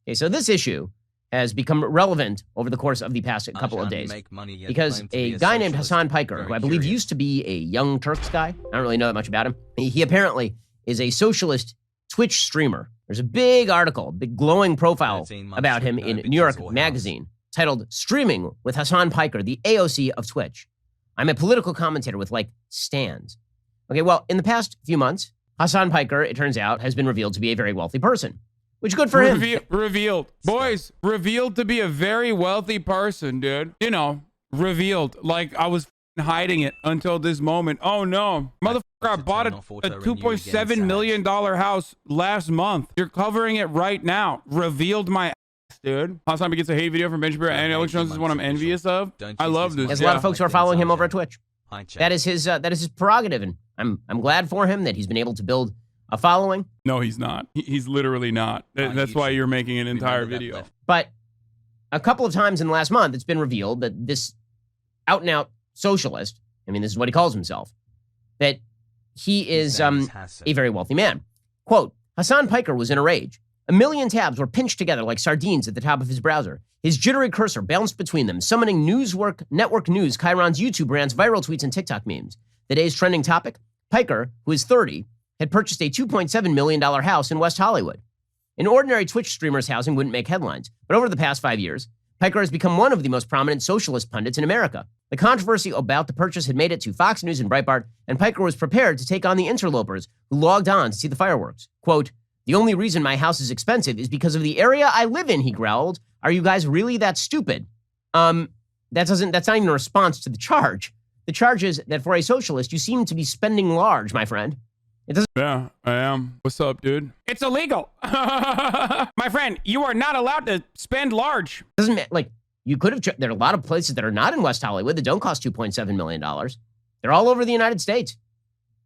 Okay, so this issue has become relevant over the course of the past couple of days because a guy named Hasan Piker, who I believe used to be a Young Turks guy, I don't really know that much about him. He apparently is a socialist Twitch streamer. There's a big article, big glowing profile about him in New York Magazine titled Streaming with Hasan Piker, the AOC of Twitch. I'm a political commentator with stands. Okay, well, in the past few months, Hasan Piker, it turns out, has been revealed to be a very wealthy person. Which good for him. Revealed. Boys, revealed to be a very wealthy person, dude. You know, revealed. Like I was hiding it until this moment. Oh no. Motherfucker, I bought a $2.7 million house last month. You're covering it right now. Revealed my ass, dude. Last time he gets a hate video from Ben Shapiro and Alex Jones is what I'm envious of. I love this. There's a lot of folks who are following him over at Twitch. That is his prerogative, and I'm glad for him that he's been able to build a following. No, he's not. He's literally not. That's why you're making an entire video. But a couple of times in the last month, it's been revealed that this out-and-out socialist, I mean, this is what he calls himself, that he is a very wealthy man. Quote, Hasan Piker was in a rage. A million tabs were pinched together like sardines at the top of his browser. His jittery cursor bounced between them, summoning network news, Chiron's YouTube rants, viral tweets, and TikTok memes. The day's trending topic, Piker, who is 30, had purchased a $2.7 million house in West Hollywood. An ordinary Twitch streamer's housing wouldn't make headlines, but over the past 5 years, Piker has become one of the most prominent socialist pundits in America. The controversy about the purchase had made it to Fox News and Breitbart, and Piker was prepared to take on the interlopers who logged on to see the fireworks. Quote, the only reason my house is expensive is because of the area I live in, he growled. Are you guys really that stupid? That's not even a response to the charge. The charge is that for a socialist, you seem to be spending large, my friend. It doesn't. Yeah, I am. What's up, dude? It's illegal. My friend, you are not allowed to spend large. Doesn't you could have. There are a lot of places that are not in West Hollywood that don't cost $2.7 million. They're all over the United States.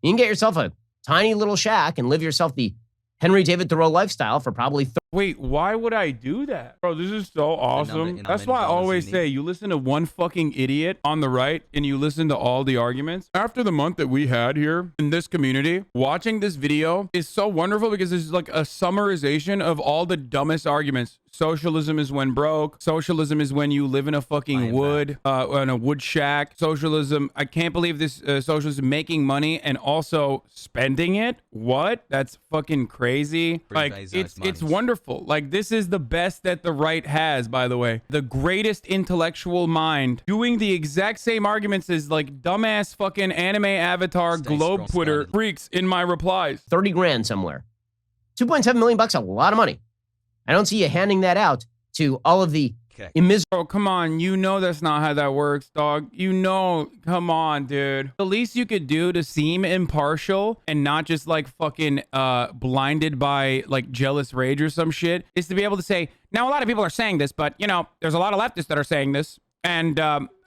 You can get yourself a tiny little shack and live yourself the Henry David Thoreau lifestyle for probably. Wait, why would I do that? Bro, this is so awesome. That's why I always say you listen to one fucking idiot on the right and you listen to all the arguments. After the month that we had here in this community, watching this video is so wonderful because it's like a summarization of all the dumbest arguments. Socialism is when broke. Socialism is when you live in a fucking wood, in a wood shack. Socialism, I can't believe this socialism making money and also spending it. What? That's fucking crazy. Like, it's wonderful. Like, this is the best that the right has, by the way. The greatest intellectual mind doing the exact same arguments as like dumbass fucking anime avatar globe Twitter freaks in my replies. 30 grand somewhere. 2.7 million bucks, a lot of money. I don't see you handing that out to all of the immiserable. Oh, come on. You know that's not how that works, dog. You know, come on, dude. The least you could do to seem impartial and not just like fucking blinded by like jealous rage or some shit is to be able to say, now a lot of people are saying this, but you know, there's a lot of leftists that are saying this. And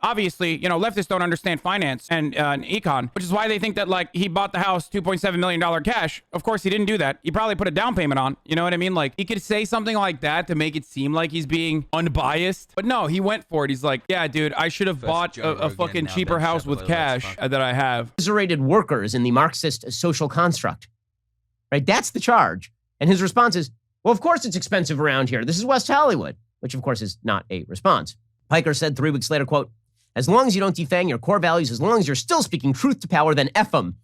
obviously, you know, leftists don't understand finance and econ, which is why they think that like he bought the house $2.7 million cash. Of course, he didn't do that. He probably put a down payment on. You know what I mean? Like he could say something like that to make it seem like he's being unbiased. But no, he went for it. He's like, yeah, dude, I should have bought a fucking cheaper house with cash that I have. Commiserated workers in the Marxist social construct. Right? That's the charge. And his response is, well, of course it's expensive around here. This is West Hollywood, which of course is not a response. Piker said 3 weeks later, quote, as long as you don't defang your core values, as long as you're still speaking truth to power, then F them.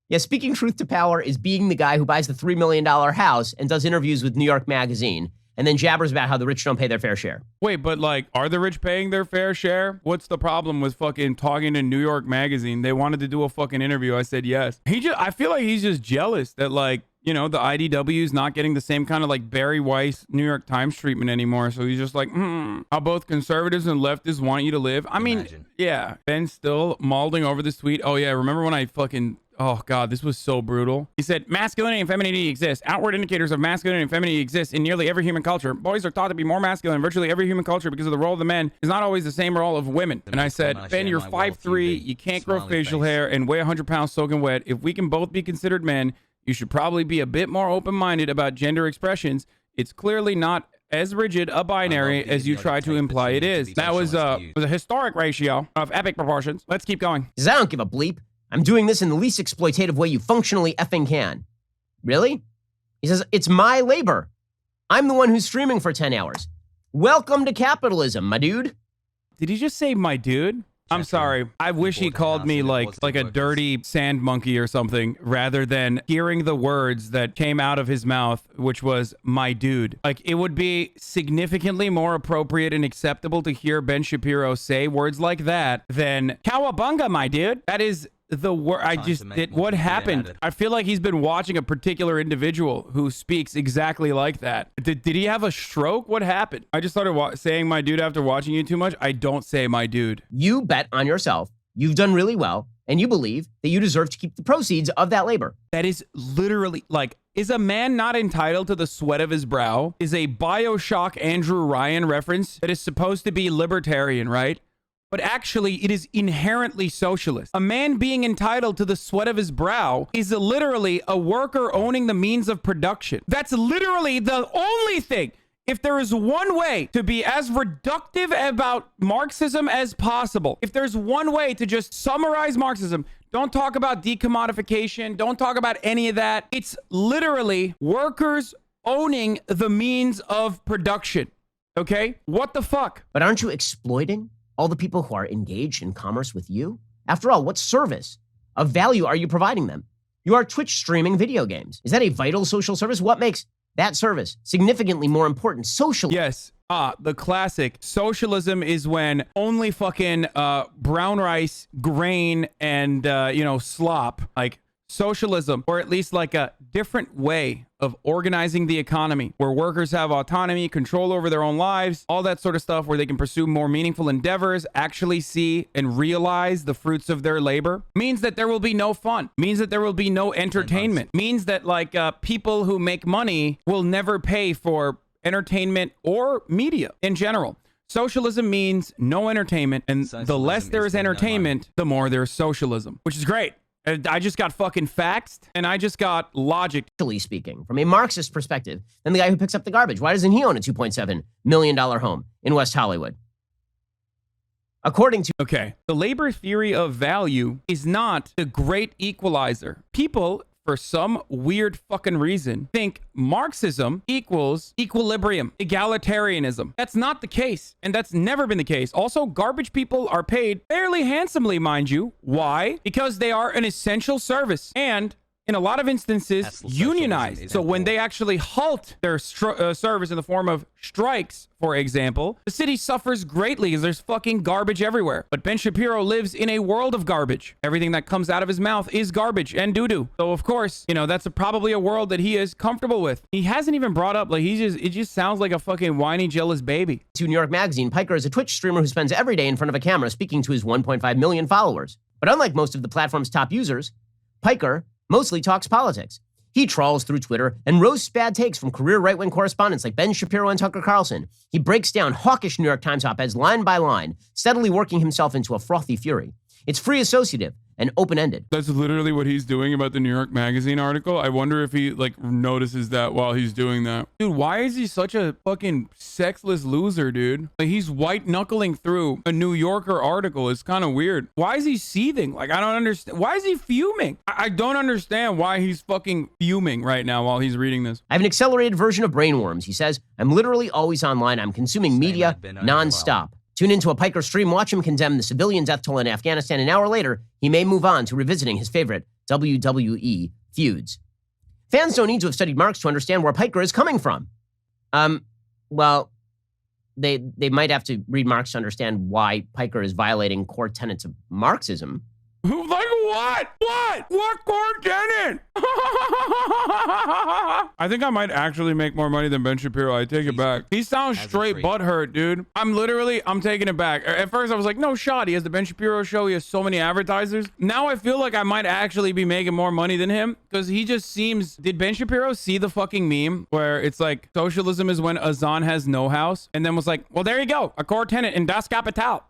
Yeah, speaking truth to power is being the guy who buys the $3 million house and does interviews with New York Magazine and then jabbers about how the rich don't pay their fair share. Wait, but like, are the rich paying their fair share? What's the problem with fucking talking to New York Magazine? They wanted to do a fucking interview. I said yes. I feel like he's just jealous that like, you know, the IDW is not getting the same kind of like Barry Weiss New York Times treatment anymore. So he's just like, how both conservatives and leftists want you to live. I mean, yeah. Ben's still mauling over this tweet. Oh yeah, remember when I fucking, oh God, this was so brutal. He said, masculinity and femininity exist. Outward indicators of masculinity and femininity exist in nearly every human culture. Boys are taught to be more masculine in virtually every human culture because of the role of the men is not always the same role of women. And I said, Ben, you're 5'3", you can't grow facial hair and weigh 100 pounds soaking wet. If we can both be considered men, you should probably be a bit more open-minded about gender expressions. It's clearly not as rigid a binary as you try to imply it is. That was a historic ratio of epic proportions. Let's keep going. He says, I don't give a bleep. I'm doing this in the least exploitative way you functionally effing can. Really? He says, it's my labor. I'm the one who's streaming for 10 hours. Welcome to capitalism, my dude. Did he just say my dude? I'm sorry. I wish he called me like a dirty sand monkey or something rather than hearing the words that came out of his mouth, which was my dude. Like, it would be significantly more appropriate and acceptable to hear Ben Shapiro say words like that than cowabunga, my dude. That is the word. What happened? I feel like he's been watching a particular individual who speaks exactly like that. Did he have a stroke? What happened? I just started saying my dude after watching you too much. I don't say my dude. You bet on yourself. You've done really well, and you believe that you deserve to keep the proceeds of that labor. That is literally like, is a man not entitled to the sweat of his brow? Is a BioShock Andrew Ryan reference that is supposed to be libertarian, right? But actually, it is inherently socialist. A man being entitled to the sweat of his brow is literally a worker owning the means of production. That's literally the only thing. If there is one way to be as reductive about Marxism as possible, if there's one way to just summarize Marxism, don't talk about decommodification, don't talk about any of that. It's literally workers owning the means of production. Okay? What the fuck? But aren't you exploiting all the people who are engaged in commerce with you? After all, what service of value are you providing them? You are Twitch streaming video games. Is that a vital social service? What makes that service significantly more important socially? Yes. The classic. Socialism is when only fucking brown rice, grain, and, slop, like socialism, or at least like a different way of organizing the economy where workers have autonomy, control over their own lives, all that sort of stuff, where they can pursue more meaningful endeavors, actually see and realize the fruits of their labor, means that there will be no fun, means that there will be no entertainment, means that like people who make money will never pay for entertainment or media in general. Socialism means no entertainment, and the less there is entertainment, the more there's socialism, which is great. I just got fucking facts, and I just got logic. Speaking, from a Marxist perspective, than the guy who picks up the garbage. Why doesn't he own a $2.7 million home in West Hollywood? According to... Okay, the labor theory of value is not the great equalizer. People, for some weird fucking reason, think Marxism equals equilibrium, egalitarianism. That's not the case, and that's never been the case. Also, garbage people are paid fairly handsomely, mind you. Why? Because they are an essential service, and in a lot of instances, unionized. So when they actually halt their service in the form of strikes, for example, the city suffers greatly because there's fucking garbage everywhere. But Ben Shapiro lives in a world of garbage. Everything that comes out of his mouth is garbage and doo-doo. So of course, that's probably a world that he is comfortable with. He hasn't even brought up, like, it just sounds like a fucking whiny, jealous baby. To New York Magazine, Piker is a Twitch streamer who spends every day in front of a camera speaking to his 1.5 million followers. But unlike most of the platform's top users, Piker mostly talks politics. He trawls through Twitter and roasts bad takes from career right-wing correspondents like Ben Shapiro and Tucker Carlson. He breaks down hawkish New York Times op-eds line by line, steadily working himself into a frothy fury. It's free associative and open-ended. That's literally what he's doing about the New York Magazine article. I wonder if he notices that while he's doing that. Dude, why is he such a fucking sexless loser, dude? Like, he's white knuckling through a New Yorker article. It's kind of weird. Why is he seething? Like, I don't understand. Why is he fuming? I don't understand why he's fucking fuming right now while he's reading this. I have an accelerated version of brainworms, he says. I'm literally always online. I'm consuming media nonstop. Tune into a Piker stream, watch him condemn the civilian death toll in Afghanistan. An hour later, he may move on to revisiting his favorite WWE feuds. Fans don't need to have studied Marx to understand where Piker is coming from. Well, they might have to read Marx to understand why Piker is violating core tenets of Marxism. Like what? What core tenet? I think I might actually make more money than Ben Shapiro. I take it back. He sounds straight butthurt, dude. I'm taking it back. At first I was like, no shot. He has the Ben Shapiro show. He has so many advertisers. Now I feel like I might actually be making more money than him because he just seems... Did Ben Shapiro see the fucking meme where it's like socialism is when Hasan has no house and then was like, well, there you go. A core tenet in Das Kapital.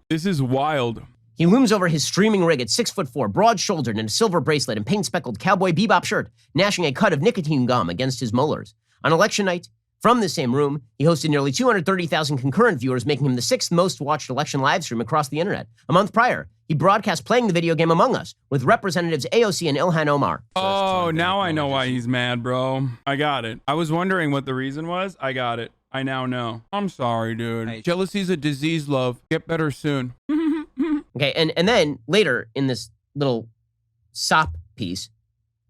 This is wild. He looms over his streaming rig at 6'4", broad-shouldered in a silver bracelet and paint-speckled cowboy bebop shirt, gnashing a cud of nicotine gum against his molars. On election night, from the same room, he hosted nearly 230,000 concurrent viewers, making him the 6th most watched election livestream across the internet. A month prior, he broadcast playing the video game Among Us with Representatives AOC and Ilhan Omar. Oh, now I know why he's mad, bro. I got it. I was wondering what the reason was. I got it. I now know. I'm sorry, dude. Jealousy's a disease, love. Get better soon. Okay, and then later in this little SOP piece,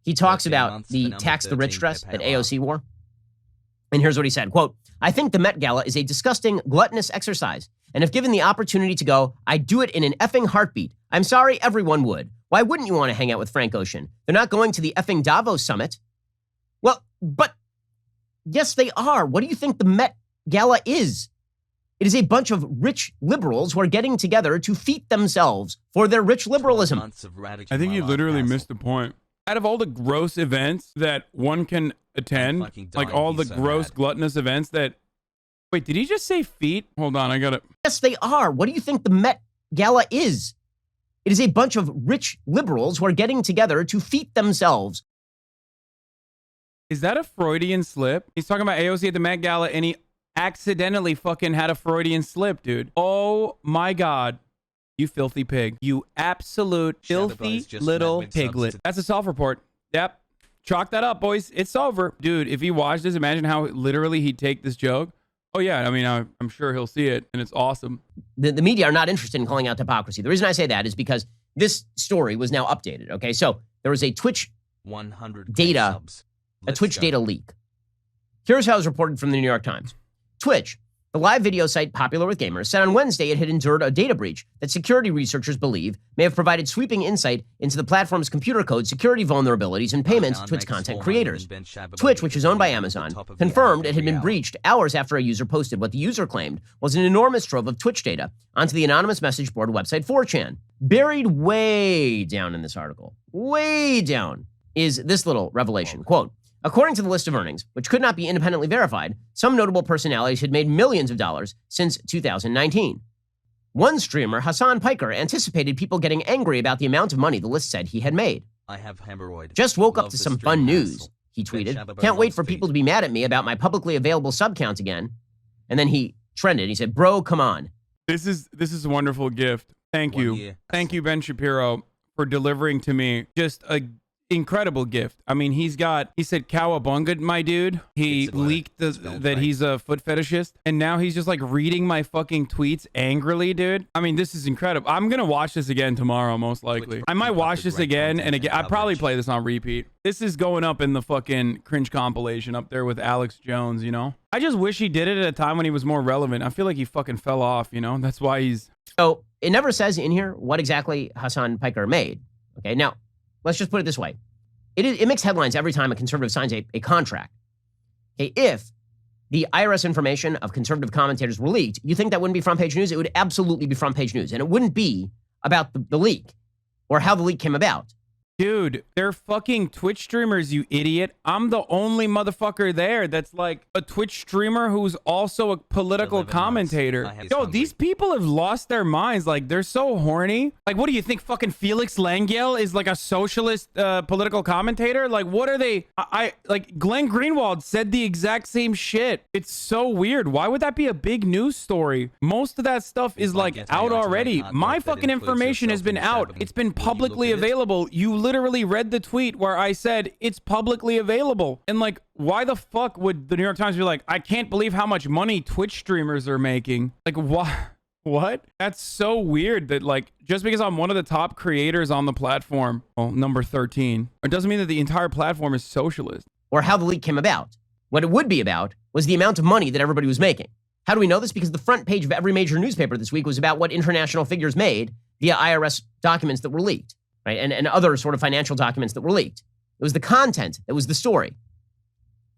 he talks about the tax the rich dress that AOC wore. And here's what he said, quote, I think the Met Gala is a disgusting, gluttonous exercise. And if given the opportunity to go, I'd do it in an effing heartbeat. I'm sorry, everyone would. Why wouldn't you want to hang out with Frank Ocean? They're not going to the effing Davos summit. Well, but yes, they are. What do you think the Met Gala is? It is a bunch of rich liberals who are getting together to feat themselves for their rich liberalism. I think you literally missed the point. Out of all the gross events that one can attend, like all the gross gluttonous events that... Wait, did he just say feet? Hold on, I got it. Yes, they are. What do you think the Met Gala is? It is a bunch of rich liberals who are getting together to feat themselves. Is that a Freudian slip? He's talking about AOC at the Met Gala and he accidentally fucking had a Freudian slip, dude. Oh my God. You filthy pig. You absolute filthy little piglet. That's a self-report. Yep. Chalk that up, boys. It's over. Dude, if he watched this, imagine how literally he'd take this joke. Oh, yeah. I mean, I'm sure he'll see it, and it's awesome. The media are not interested in calling out hypocrisy. The reason I say that is because this story was now updated, okay? So there was a Twitch data, a Twitch data leak. Here's how it was reported from the New York Times. Twitch, the live video site popular with gamers, said on Wednesday it had endured a data breach that security researchers believe may have provided sweeping insight into the platform's computer code, security vulnerabilities, and payments to its content creators. Twitch, which is owned by Amazon, confirmed it had been breached hours after a user posted what the user claimed was an enormous trove of Twitch data onto the anonymous message board website 4chan. Buried way down in this article, way down, is this little revelation. Quote, according to the list of earnings, which could not be independently verified, some notable personalities had made millions of dollars since 2019. One streamer, Hasan anticipated people getting angry about the amount of money the list said he had made. I have hemorrhoid. Just woke up to some fun news, he tweeted. Can't wait for people to be mad at me about my publicly available sub count again. And then he trended. He said, bro, come on. This is a wonderful gift. Thank you. Thank you, Ben Shapiro, for delivering to me just a incredible gift. I mean, he said cowabunga, my dude. He leaked that he's a foot fetishist, and now he's just like reading my fucking tweets angrily, dude. I mean, this is incredible. I'm gonna watch this again tomorrow, most likely. I might watch this again and again. I'd probably play this on repeat. This is going up in the fucking cringe compilation up there with Alex Jones, you know? I just wish he did it at a time when he was more relevant. I feel like he fucking fell off, you know? That's why he's... So it never says in here what exactly Hasan made. Okay, now, let's just put it this way. It makes headlines every time a conservative signs a contract. Okay, if the IRS information of conservative commentators were leaked, you think that wouldn't be front page news? It would absolutely be front page news. And it wouldn't be about the leak or how the leak came about. Dude, they're fucking Twitch streamers, you idiot. I'm the only motherfucker there that's like a Twitch streamer who's also a political commentator. Yo, these people have lost their minds. Like, they're so horny. Like, what do you think? Fucking Felix Langiel is like a socialist political commentator? Like, what are they? Like, Glenn Greenwald said the exact same shit. It's so weird. Why would that be a big news story? Most of that stuff is like out already. My fucking information has been out. It's been publicly available. You literally read the tweet where I said it's publicly available. And like, why the fuck would the New York Times be like, I can't believe how much money Twitch streamers are making? Like, why? What? That's so weird that like, just because I'm one of the top creators on the platform, well, number 13, it doesn't mean that the entire platform is socialist. Or how the leak came about. What it would be about was the amount of money that everybody was making. How do we know this? Because the front page of every major newspaper this week was about what international figures made via IRS documents that were leaked. Right? And other sort of financial documents that were leaked. It was the content that was the story.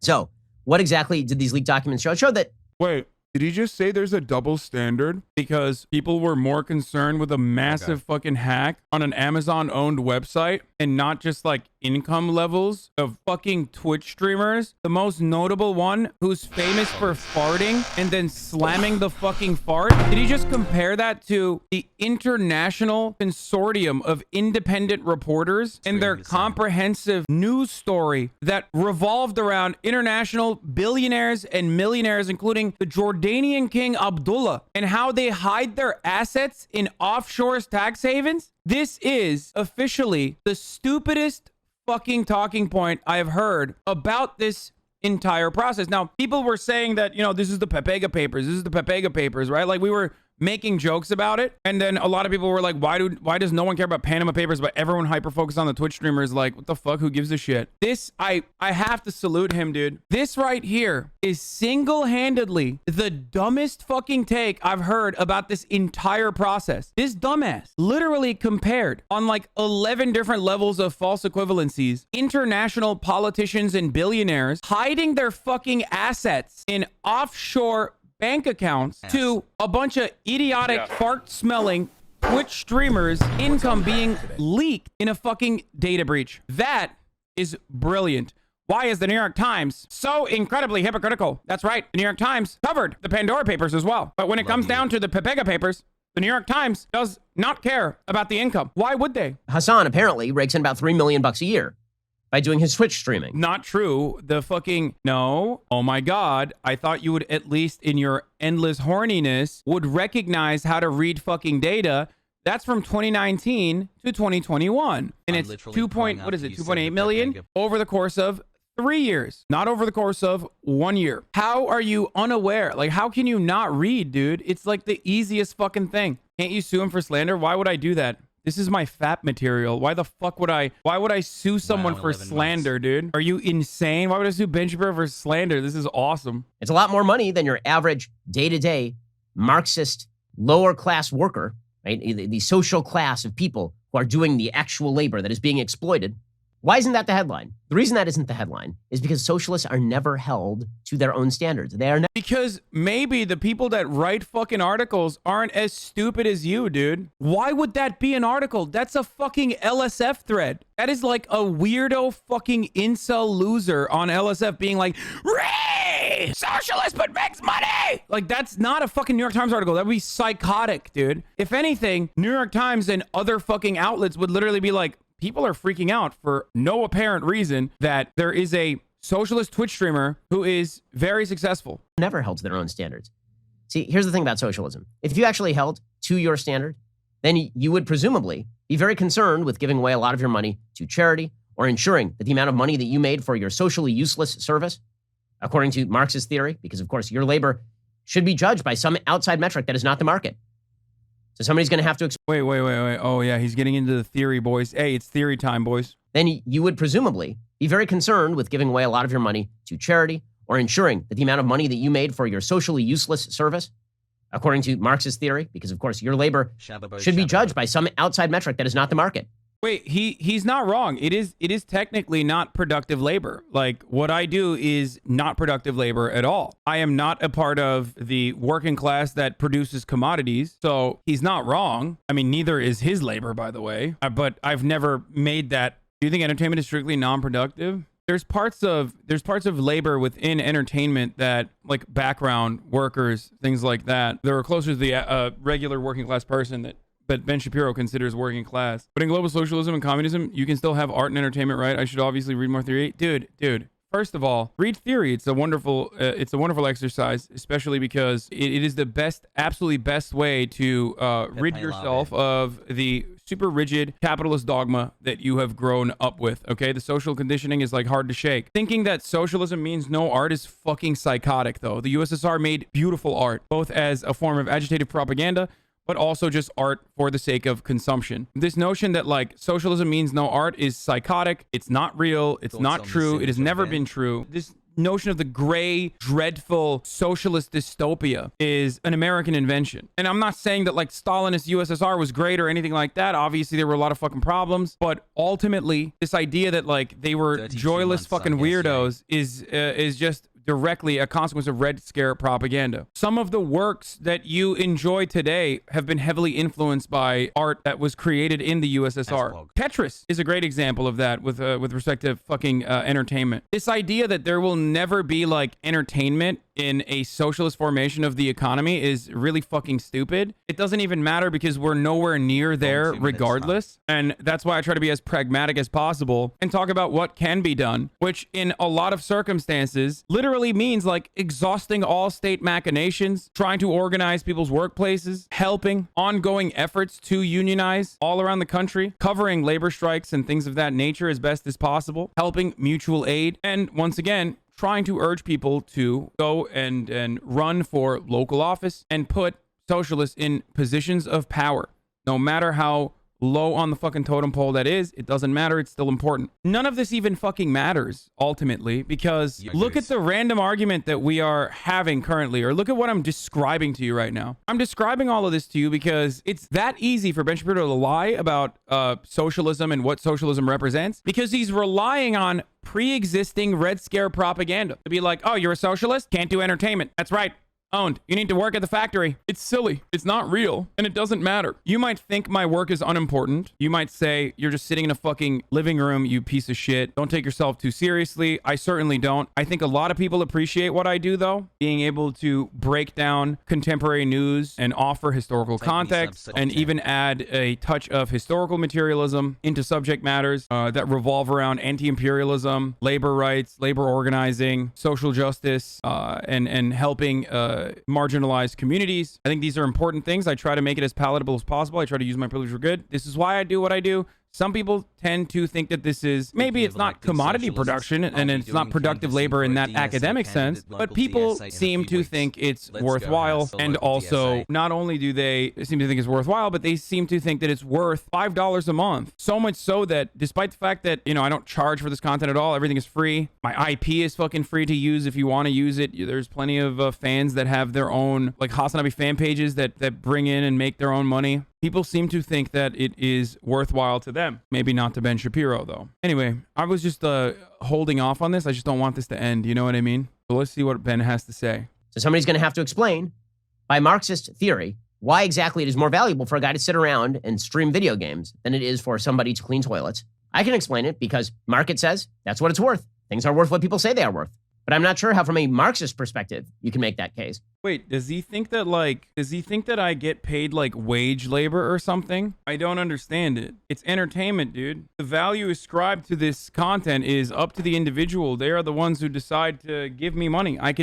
So, what exactly did these leaked documents show? It showed that... Wait, did he just say there's a double standard? Because people were more concerned with a massive fucking hack on an Amazon-owned website and not just like income levels of fucking Twitch streamers. The most notable one who's famous for farting and then slamming the fucking fart. Did you just compare that to the international consortium of independent reporters and their comprehensive news story that revolved around international billionaires and millionaires, including the Jordanian King Abdullah, and how they hide their assets in offshore tax havens? This is officially the stupidest fucking talking point I have heard about this entire process. Now, people were saying that, you know, this is the Pepega papers. This is the Pepega papers, right? Like, we were making jokes about it, and then a lot of people were like, why does no one care about Panama Papers, but everyone hyper focused on the Twitch streamers? Like, what the fuck, who gives a shit? This, I have to salute him, dude. This right here is single-handedly the dumbest fucking take I've heard about this entire process. This dumbass literally compared on like 11 different levels of false equivalencies international politicians and billionaires hiding their fucking assets in offshore bank accounts to a bunch of idiotic fart-smelling Twitch streamers' income being leaked in a fucking data breach. That is brilliant. Why is the New York Times so incredibly hypocritical? That's right. The New York Times covered the Pandora Papers as well. But when it comes down to the Pepega Papers, the New York Times does not care about the income. Why would they? Hasan apparently rakes in about $3 million a year by doing his Twitch streaming. Not true. The fucking no. Oh my God. I thought you would, at least in your endless horniness, would recognize how to read fucking data. That's from 2019 to 2021. And it's 2.8 million over the course of 3 years, not over the course of 1 year. How are you unaware? Like, how can you not read, dude? It's like the easiest fucking thing. Can't you sue him for slander? Why would I do that? This is my FAP material. Why the fuck would I sue someone for slander, dude? Are you insane? Why would I sue Ben Shapiro for slander? This is awesome. It's a lot more money than your average day-to-day Marxist lower class worker, right? The social class of people who are doing the actual labor that is being exploited. Why isn't that the headline? The reason that isn't the headline is because socialists are never held to their own standards. They are because maybe the people that write fucking articles aren't as stupid as you, dude. Why would that be an article? That's a fucking LSF thread. That is like a weirdo fucking incel loser on LSF being like, Ray, socialist but makes money. Like, that's not a fucking New York Times article. That would be psychotic, dude. If anything, New York Times and other fucking outlets would literally be like, people are freaking out for no apparent reason that there is a socialist Twitch streamer who is very successful. Never held to their own standards. See, here's the thing about socialism. If you actually held to your standard, then you would presumably be very concerned with giving away a lot of your money to charity or ensuring that the amount of money that you made for your socially useless service, according to Marxist theory, because of course your labor should be judged by some outside metric that is not the market. So somebody's going to have to... Wait. Oh, yeah, he's getting into the theory, boys. Hey, it's theory time, boys. Then you would presumably be very concerned with giving away a lot of your money to charity or ensuring that the amount of money that you made for your socially useless service, according to Marxist theory, because of course your labor should be judged by some outside metric that is not the market. Wait, he's not wrong. It is technically not productive labor. Like, what I do is not productive labor at all. I am not a part of the working class that produces commodities. So he's not wrong. I mean, neither is his labor, by the way. But I've never made that. Do you think entertainment is strictly non-productive? There's parts of labor within entertainment that, like background workers, things like that, that are closer to the regular working class person that Ben Shapiro considers working class. But in global socialism and communism, you can still have art and entertainment, right? I should obviously read more theory. Dude. First of all, read theory. It's a wonderful exercise, especially because it is the absolutely best way to rid yourself of the super rigid capitalist dogma that you have grown up with. Okay, the social conditioning is like hard to shake. Thinking that socialism means no art is fucking psychotic, though. The USSR made beautiful art, both as a form of agitative propaganda, but also just art for the sake of consumption. This notion that like socialism means no art is psychotic. It's not real. It's not true. It has never been true. This notion of the gray, dreadful socialist dystopia is an American invention. And I'm not saying that like Stalinist USSR was great or anything like that. Obviously, there were a lot of fucking problems. But ultimately, this idea that like they were joyless fucking weirdos is just... directly a consequence of Red Scare propaganda. Some of the works that you enjoy today have been heavily influenced by art that was created in the USSR. Tetris is a great example of that with respect to fucking entertainment. This idea that there will never be like entertainment in a socialist formation of the economy is really fucking stupid. It doesn't even matter because we're nowhere near there regardless. And that's why I try to be as pragmatic as possible and talk about what can be done, which in a lot of circumstances literally means like exhausting all state machinations, trying to organize people's workplaces, helping ongoing efforts to unionize all around the country, covering labor strikes and things of that nature as best as possible, helping mutual aid, and once again, trying to urge people to go and run for local office and put socialists in positions of power. No matter how low on the fucking totem pole that is, it doesn't matter. It's still important. None of this even fucking matters ultimately, because look at the random argument that we are having currently, or look at what I'm describing to you right now. I'm describing all of this to you because it's that easy for Ben Shapiro to lie about socialism and what socialism represents, because he's relying on pre-existing Red Scare propaganda to be like, oh, you're a socialist? Can't do entertainment. That's right. Owned. You need to work at the factory. It's silly. It's not real. And it doesn't matter. You might think my work is unimportant. You might say you're just sitting in a fucking living room, you piece of shit. Don't take yourself too seriously. I certainly don't. I think a lot of people appreciate what I do, though. Being able to break down contemporary news and offer historical context and even add a touch of historical materialism into subject matters that revolve around anti-imperialism, labor rights, labor organizing, social justice, and helping marginalized communities. I think these are important things. I try to make it as palatable as possible. I try to use my privilege for good. This is why I do what I do. Some people tend to think that this is, maybe it's not commodity production and it's not productive labor in that academic sense, but people seem to think it's worthwhile. And also, not only do they seem to think it's worthwhile, but they seem to think that it's worth $5 a month. So much so that despite the fact that, you know, I don't charge for this content at all, everything is free. My IP is fucking free to use if you want to use it. There's plenty of fans that have their own, like HasanAbi fan pages that bring in and make their own money. People seem to think that it is worthwhile to them. Maybe not to Ben Shapiro, though. Anyway, I was just holding off on this. I just don't want this to end. You know what I mean? So let's see what Ben has to say. So somebody's going to have to explain, by Marxist theory, why exactly it is more valuable for a guy to sit around and stream video games than it is for somebody to clean toilets. I can explain it because market says that's what it's worth. Things are worth what people say they are worth. But I'm not sure how, from a Marxist perspective, you can make that case. Wait, does he think that I get paid like wage labor or something? I don't understand it. It's entertainment, dude. The value ascribed to this content is up to the individual. They are the ones who decide to give me money. I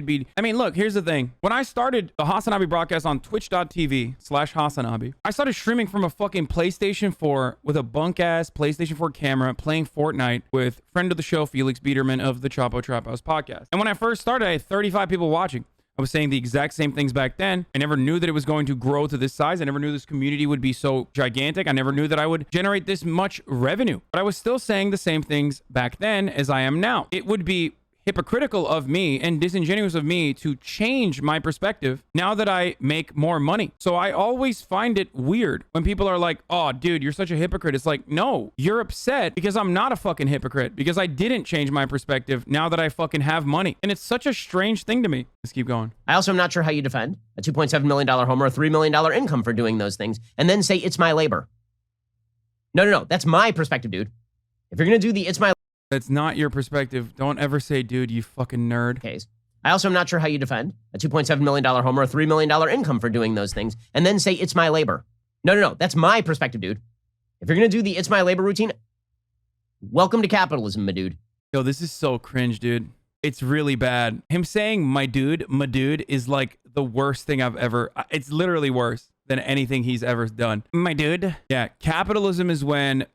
mean, look, here's the thing. When I started the HasanAbi broadcast on twitch.tv/HasanAbi, I started streaming from a fucking PlayStation 4 with a bunk ass PlayStation 4 camera playing Fortnite with friend of the show, Felix Biederman of the Chapo Trap House podcast. And when I first started, I had 35 people watching. I was saying the exact same things back then. I never knew that it was going to grow to this size. I never knew this community would be so gigantic. I never knew that I would generate this much revenue. But I was still saying the same things back then as I am now. It would be hypocritical of me and disingenuous of me to change my perspective now that I make more money. So I always find it weird when people are like, oh, dude, you're such a hypocrite. It's like, no, you're upset because I'm not a fucking hypocrite, because I didn't change my perspective now that I fucking have money. And it's such a strange thing to me. Let's keep going. I also am not sure how you defend a $2.7 million home or a $3 million income for doing those things and then say it's my labor. No. That's my perspective, dude. If you're going to do the it's my That's not your perspective. Don't ever say, dude, you fucking nerd. case. I also am not sure how you defend a $2.7 million home or a $3 million income for doing those things and then say it's my labor. No. That's my perspective, dude. If you're going to do the it's my labor routine, welcome to capitalism, my dude. Yo, this is so cringe, dude. It's really bad. Him saying my dude is like the worst thing I've ever... It's literally worse than anything he's ever done. My dude. Yeah, capitalism is when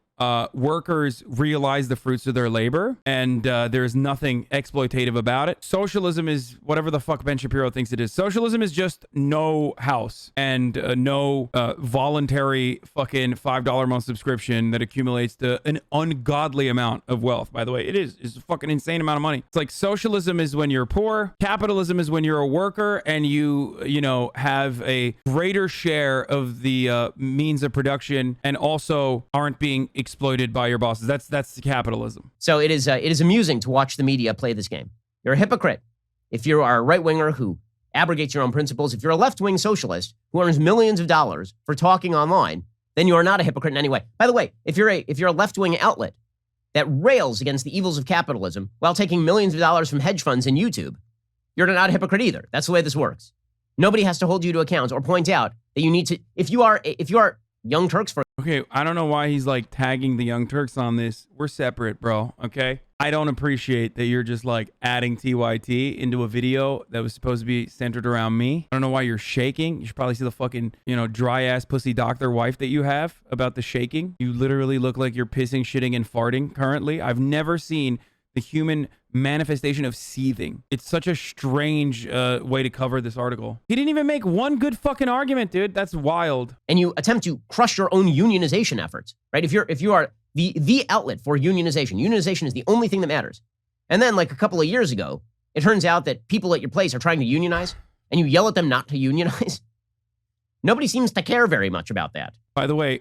workers realize the fruits of their labor and there's nothing exploitative about it. Socialism is whatever the fuck Ben Shapiro thinks it is. Socialism is just no house and no voluntary fucking $5 a month subscription that accumulates to an ungodly amount of wealth. By the way, it's a fucking insane amount of money. It's like socialism is when you're poor. Capitalism is when you're a worker and you know, have a greater share of the means of production and also aren't being exploited by your bosses. That's capitalism. So it is amusing to watch the media play this game. You're a hypocrite. if you are a right-winger who abrogates your own principles, if you're a left-wing socialist who earns millions of dollars for talking online, then you are not a hypocrite in any way. By the way, if you're a left-wing outlet that rails against the evils of capitalism while taking millions of dollars from hedge funds and YouTube, you're not a hypocrite either. That's the way this works. Nobody has to hold you to account or point out that you need to, if you are Young Turks, for Okay, I don't know why he's like tagging the Young Turks on this. We're separate, bro, okay? I don't appreciate that you're just like adding TYT into a video that was supposed to be centered around me. I don't know why you're shaking. You should probably see the fucking, dry ass pussy doctor wife that you have about the shaking. You literally look like you're pissing, shitting, and farting currently. I've never seen the human manifestation of seething. It's such a strange way to cover this article. He didn't even make one good fucking argument, dude. That's wild. And you attempt to crush your own unionization efforts, right? If you are the outlet for unionization is the only thing that matters. And then like a couple of years ago, it turns out that people at your place are trying to unionize and you yell at them not to unionize. Nobody seems to care very much about that. By the way,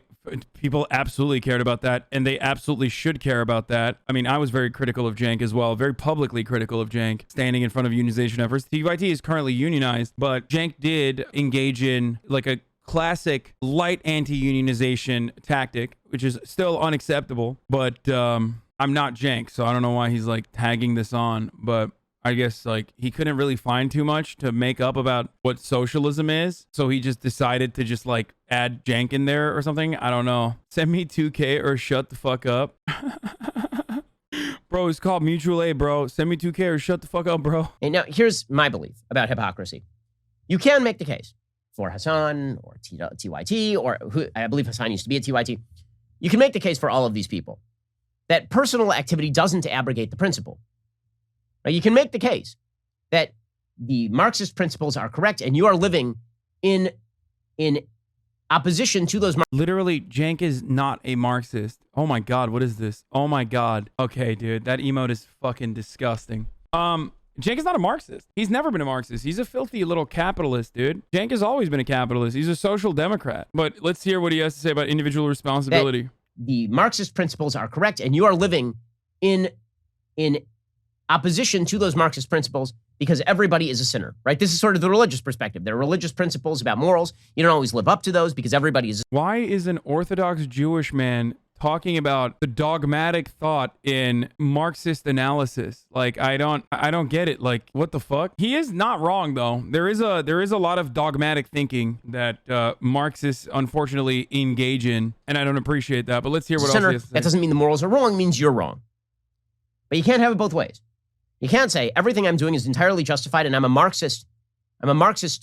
people absolutely cared about that, and they absolutely should care about that. I mean, I was very critical of Cenk as well, very publicly critical of Cenk, standing in front of unionization efforts. TYT is currently unionized, but Cenk did engage in like a classic light anti-unionization tactic, which is still unacceptable, but I'm not Cenk, so I don't know why he's like tagging this on, but I guess like he couldn't really find too much to make up about what socialism is. So he just decided to just like add Cenk in there or something. I don't know. Send me 2K or shut the fuck up. Bro, it's called mutual aid, bro. Send me 2K or shut the fuck up, bro. And now here's my belief about hypocrisy. You can make the case for Hasan or TYT, or who I believe Hasan used to be a TYT. You can make the case for all of these people that personal activity doesn't abrogate the principle. Now, you can make the case that the Marxist principles are correct and you are living in opposition to those. Literally, Cenk is not a Marxist. Oh my God, what is this? Oh my God. Okay, dude, that emote is fucking disgusting. Cenk is not a Marxist. He's never been a Marxist. He's a filthy little capitalist, dude. Cenk has always been a capitalist. He's a social democrat. But let's hear what he has to say about individual responsibility. That the Marxist principles are correct and you are living in opposition to those Marxist principles because everybody is a sinner, right? This is sort of the religious perspective. There are religious principles about morals. You don't always live up to those because everybody is. Why is an Orthodox Jewish man talking about the dogmatic thought in Marxist analysis? Like, I don't get it. Like, what the fuck? He is not wrong though. There is a lot of dogmatic thinking that Marxists unfortunately engage in, and I don't appreciate that. But let's hear what else he has to say. That doesn't mean the morals are wrong, it means you're wrong. But you can't have it both ways. You can't say everything I'm doing is entirely justified and I'm a Marxist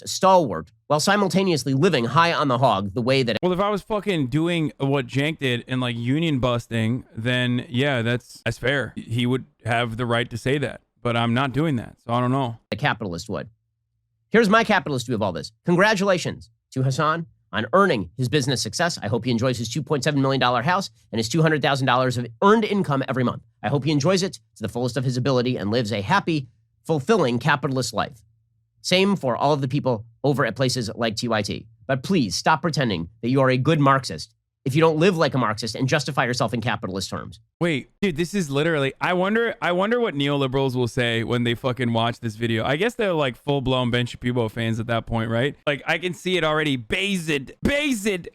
stalwart while simultaneously living high on the hog the way that. Well, if I was fucking doing what Cenk did and like union busting, then yeah, that's fair. He would have the right to say that, but I'm not doing that. So I don't know. A capitalist would. Here's my capitalist view of all this. Congratulations to Hasan on earning his business success. I hope he enjoys his $2.7 million house and his $200,000 of earned income every month. I hope he enjoys it to the fullest of his ability and lives a happy, fulfilling capitalist life. Same for all of the people over at places like TYT. But please stop pretending that you are a good Marxist if you don't live like a Marxist and justify yourself in capitalist terms. Wait, dude, this is literally, I wonder what neoliberals will say when they fucking watch this video. I guess they're like full-blown Ben Shapiro fans at that point, right? Like, I can see it already. Based.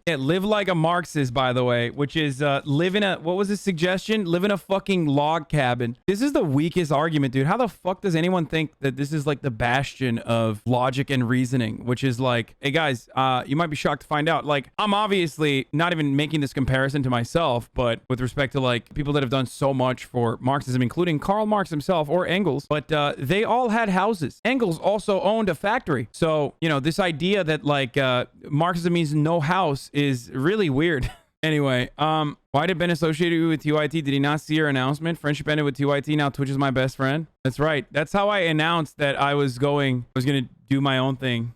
Yeah, live like a Marxist, by the way, which is live in a, what was his suggestion? Live in a fucking log cabin. This is the weakest argument, dude. How the fuck does anyone think that this is like the bastion of logic and reasoning, which is like, hey guys, you might be shocked to find out, like, I'm obviously not even making this comparison to myself, but with respect to like people that have done so much for Marxism, including Karl Marx himself or Engels, but they all had houses. Engels also owned a factory. So, this idea that like Marxism means no house is really weird. Anyway, why did Ben associate you with TYT? Did he not see your announcement? Friendship ended with TYT. Now Twitch is my best friend. That's right. That's how I announced that I was going to do my own thing.